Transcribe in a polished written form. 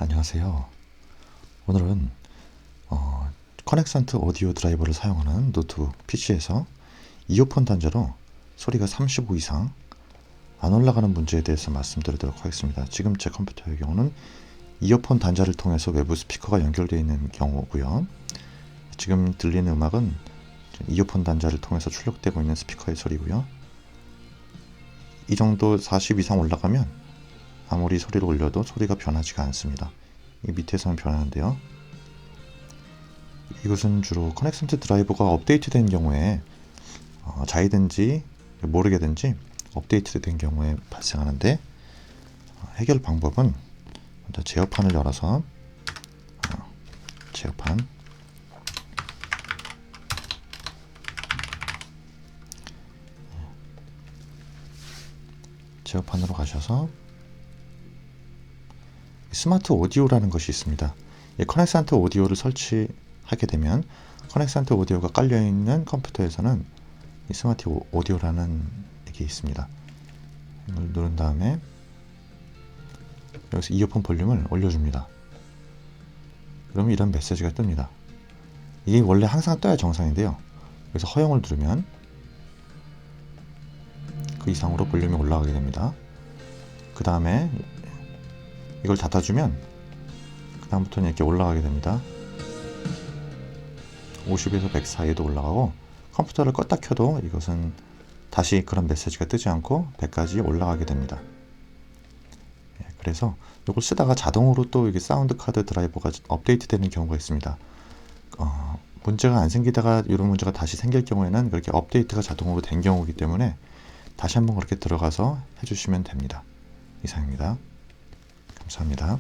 안녕하세요. 오늘은 커넥산트 오디오 드라이버를 사용하는 노트북 PC에서 이어폰 단자로 소리가 35 이상 안 올라가는 문제에 대해서 말씀드리도록 하겠습니다. 지금 제 컴퓨터의 경우는 이어폰 단자를 통해서 외부 스피커가 연결되어 있는 경우고요. 지금 들리는 음악은 이어폰 단자를 통해서 출력되고 있는 스피커의 소리고요. 이 정도 40 이상 올라가면 아무리 소리를 올려도 소리가 변하지가 않습니다. 이 밑에서는 변하는데요. 이것은 주로 커넥센트 드라이버가 업데이트된 경우에 자이든지 모르게든지 업데이트된 경우에 발생하는데, 해결 방법은 먼저 제어판을 열어서 제어판으로 가셔서 스마트 오디오라는 것이 있습니다. 이 커넥산트 오디오를 설치하게 되면 커넥산트 오디오가 깔려있는 컴퓨터에서는 이 스마트 오디오라는 게 있습니다. 이걸 누른 다음에 여기서 이어폰 볼륨을 올려줍니다. 그러면 이런 메시지가 뜹니다. 이게 원래 항상 떠야 정상인데요. 그래서 허용을 누르면 그 이상으로 볼륨이 올라가게 됩니다. 그 다음에 이걸 닫아주면 그 다음부터는 이렇게 올라가게 됩니다. 50에서 100 사이에도 올라가고, 컴퓨터를 껐다 켜도 이것은 다시 그런 메시지가 뜨지 않고 100까지 올라가게 됩니다. 그래서 이걸 쓰다가 자동으로 또 이게 사운드 카드 드라이버가 업데이트 되는 경우가 있습니다. 문제가 안 생기다가 이런 문제가 다시 생길 경우에는 그렇게 업데이트가 자동으로 된 경우이기 때문에 다시 한번 그렇게 들어가서 해주시면 됩니다. 이상입니다. 감사합니다.